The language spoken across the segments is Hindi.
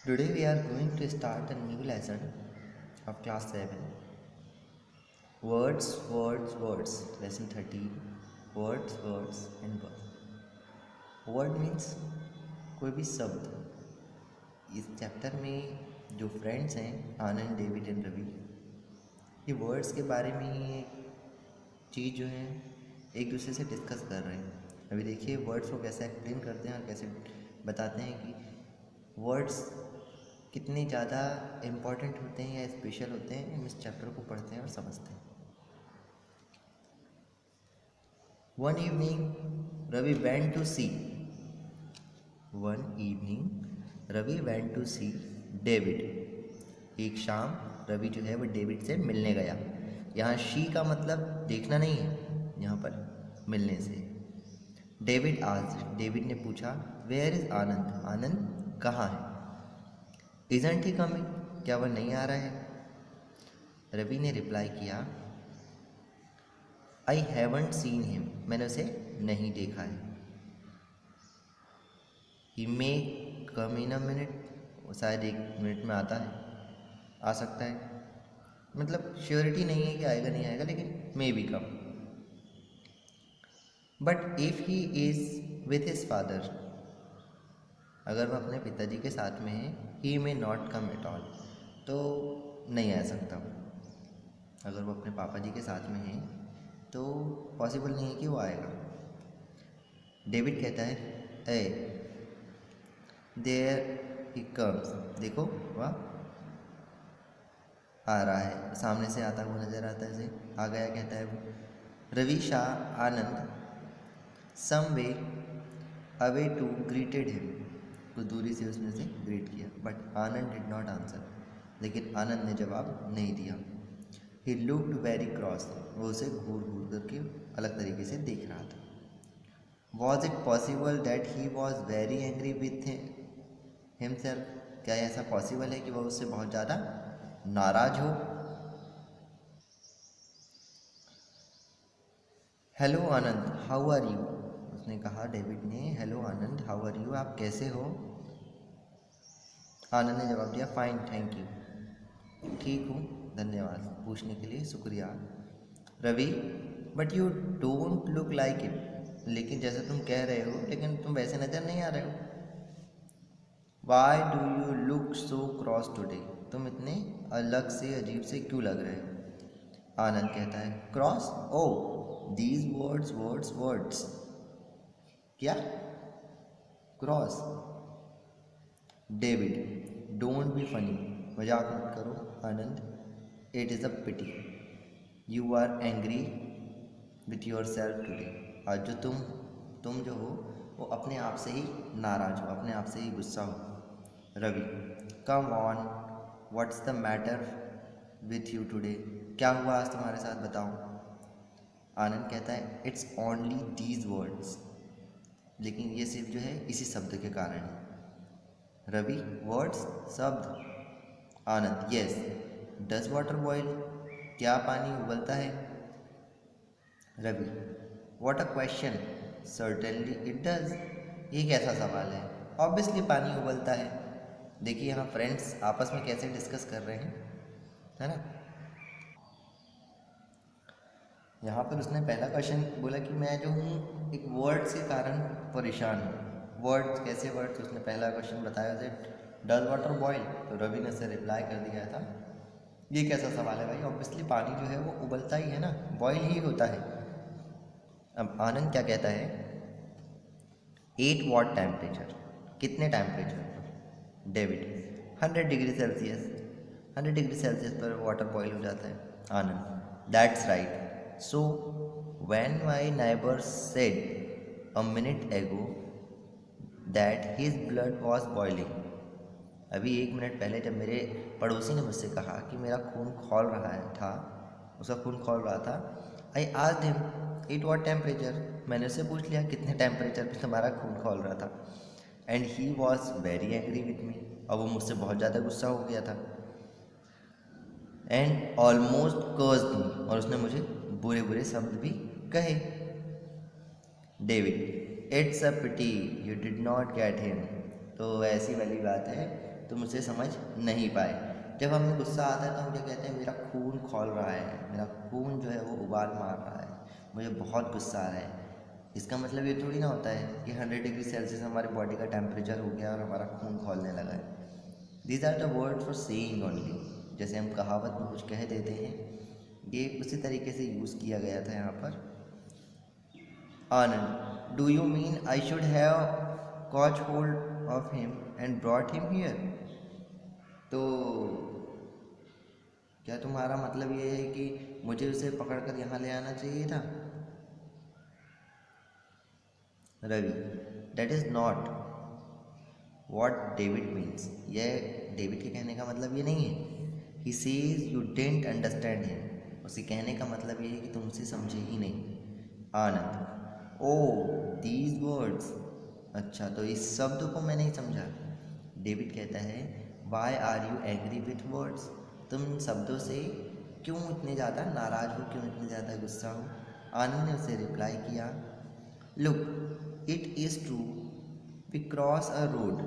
Today we are going to start a new lesson of class 7. Words, words, words. Lesson 13. Words, words and words. Word means कोई भी शब्द। इस चैप्टर में जो फ्रेंड्स हैं आनंद, डेविड एंड रवि, ये वर्ड्स के बारे में ही एक चीज़ जो है एक दूसरे से डिस्कस कर रहे हैं। अभी देखिए वर्ड्स को कैसे एक्सप्लेन करते हैं और कैसे बताते हैं कि वर्ड्स कितने ज़्यादा इम्पॉर्टेंट होते हैं या स्पेशल होते हैं। हम इस चैप्टर को पढ़ते हैं और समझते हैं। One evening Ravi went to see David. एक शाम रवि जो है वो डेविड से मिलने गया। यहाँ शी का मतलब देखना नहीं है, यहाँ पर मिलने से। डेविड ने पूछा, वेयर इज़ आनंद? आनंद कहाँ है? Isn't he coming? क्या वह नहीं आ रहा है? रवि ने रिप्लाई किया, आई हैवंट सीन हिम। मैंने उसे नहीं देखा है। He may come in a minute. वो शायद 1 मिनट में आता है, आ सकता है। मतलब श्योरिटी नहीं है कि आएगा नहीं आएगा, लेकिन may be come. But if he is with his father, अगर वह अपने पिताजी के साथ में है, he may not come at all, तो नहीं आ सकता। अगर वो अपने पापा जी के साथ में है तो पॉसिबल नहीं है कि वो आएगा। डेविड कहता है, ए देयर ही कम्स। देखो वह आ रहा है, सामने से आता हुआ नजर आता है। आ गया कहता है वो। Ravi Shah Anand some way away to greeted him. कुछ दूरी से उसने से ग्रीट किया, but Anand did not answer. लेकिन आनंद ने जवाब नहीं दिया। He looked very cross. वो उसे घूर घूर करके अलग तरीके से देख रहा था। Was it possible that he was very angry with himself? क्या ऐसा पॉसिबल है कि वह उससे बहुत ज़्यादा नाराज हो? Hello Anand, how are you? उसने कहा, डेविड ने, hello Anand, how are you? आप कैसे हो? आनंद ने जवाब दिया, फाइन थैंक यू। ठीक हूँ, धन्यवाद। पूछने के लिए शुक्रिया। Ravi, but you don't look like it. लेकिन जैसे तुम कह रहे हो, लेकिन तुम वैसे नज़र नहीं आ रहे हो। Why do you look so cross today? तुम इतने अलग से, अजीब से क्यों लग रहे हो? आनंद कहता है, cross? Oh these words words words. क्या? Cross? David, don't be funny. मजाक मत करो Anand. It is a pity you are angry with yourself today. आज जो तुम जो हो वो अपने आप से ही नाराज हो, अपने आप से ही गुस्सा हो। Ravi, come on, what's the matter with you today? क्या हुआ आज तुम्हारे साथ, बताओ। आनंद कहता है, इट्स ओनली दीज वर्ड्स। लेकिन ये सिर्फ जो है इसी शब्द के कारण है। रवि, वर्ड्स? शब्द? Anand, yes. Does water boil? क्या पानी उबलता है? Ravi, what a question, certainly it does. ये कैसा सवाल है? ऑब्वियसली पानी उबलता है। देखिए यहाँ फ्रेंड्स आपस में कैसे डिस्कस कर रहे हैं, है ना। यहाँ पर उसने पहला क्वेश्चन बोला कि मैं जो हूँ एक वर्ड्स के कारण परेशान हूँ। वर्ड्स? कैसे वर्ड्स? उसने पहला क्वेश्चन बताया, डज वाटर बॉयल? तो रवि ने से रिप्लाई कर दिया था, ये कैसा सवाल है भाई, ऑब्वियसली पानी जो है वो उबलता ही है ना, बॉयल ही होता है। अब आनंद क्या कहता है, एट वॉट टेम्परेचर? कितने टेम्परेचर पर? David, 100 degree Celsius. 100 degree Celsius पर वाटर बॉयल हो जाता है। Anand, that's right. So when my neighbour said a minute ago that his blood was boiling. अभी 1 मिनट पहले जब मेरे पड़ोसी ने मुझसे कहा कि मेरा खून खौल रहा है था, उसका खून खौल रहा था, I asked him it what temperature? मैंने उससे पूछ लिया कितने टेम्परेचर पे तुम्हारा खून खौल रहा था। And he was very angry with me, और वो मुझसे बहुत ज़्यादा गुस्सा हो गया था। एंड ऑलमोस्ट कर्स्ड मी, और उसने मुझे बुरे बुरे शब्द भी कहे। David, it's a pity you did not get him. तो ऐसी वाली बात है, तो मुझसे समझ नहीं पाए। जब हमें गुस्सा आता है तो हम क्या कहते हैं, मेरा खून खौल रहा है, मेरा खून जो है वो उबाल मार रहा है, मुझे बहुत गुस्सा आ रहा है। इसका मतलब ये थोड़ी ना होता है कि 100 डिग्री सेल्सियस हमारे बॉडी का टेम्परेचर हो गया और हमारा खून खौलने लगा है। These are the word for saying only. जैसे हम कहावत में कुछ कह देते हैं, ये उसी तरीके से यूज़ किया गया था यहाँ पर। Anand, do you mean I should have caught hold of him and brought him here? तो क्या तुम्हारा मतलब ये है कि मुझे उसे पकड़कर यहाँ ले आना चाहिए था? Ravi, that is not what David means. यह डेविड के कहने का मतलब ये नहीं है। He says you don't understand him. उसे कहने का मतलब ये है कि तुम उसे समझे ही नहीं। आनंद, ओ दीज वर्ड्स, अच्छा तो इस शब्द को मैं नहीं समझा। डेविड कहता है, why are you agree with words? तुम शब्दों से क्यों इतने ज़्यादा नाराज़ हो, क्यों इतने ज़्यादा गुस्सा हो? आनंद ने उसे रिप्लाई किया, look it is true we cross a road.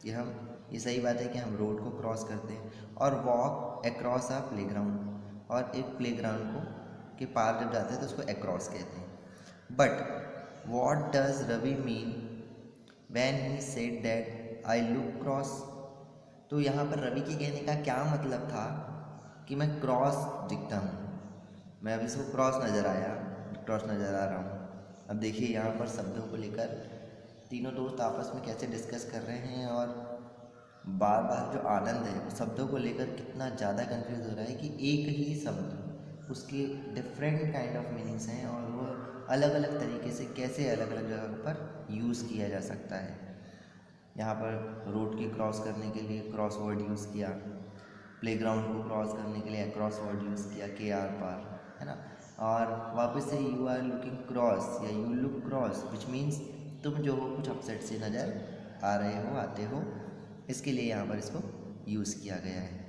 ये सही बात है कि हम रोड को क्रॉस करते हैं। और वॉक अक्रॉस अ प्लेग्राउंड, और एक प्लेग्राउंड को के पार जब जाते हैं तो उसको अक्रॉस कहते हैं। But what does Ravi mean when he said that I look cross? तो यहाँ पर रवि के कहने का क्या मतलब था कि मैं क्रॉस दिखता हूँ, मैं अभी इसको क्रॉस नज़र आ रहा हूँ। अब देखिए यहाँ पर शब्दों को लेकर तीनों दोस्त आपस में कैसे डिस्कस कर रहे हैं, और बार बार जो आनंद है वो शब्दों को लेकर कितना ज़्यादा कंफ्यूज हो रहा है कि एक ही शब्द उसके डिफरेंट काइंड ऑफ मीनिंग्स हैं, और वो अलग अलग तरीके से कैसे अलग अलग जगह पर यूज़ किया जा सकता है। यहाँ पर रोड के क्रॉस करने के लिए क्रॉस वर्ड यूज़ किया, प्लेग्राउंड को क्रॉस करने के लिए क्रॉस वर्ड यूज़ किया, के आर पार, है ना। और वापस से यू आर लुकिंग क्रॉस या you look cross which means तुम जो हो कुछ अपसेट से नज़र आ रहे हो, आते हो, इसके लिए यहाँ पर इसको यूज़ किया गया है।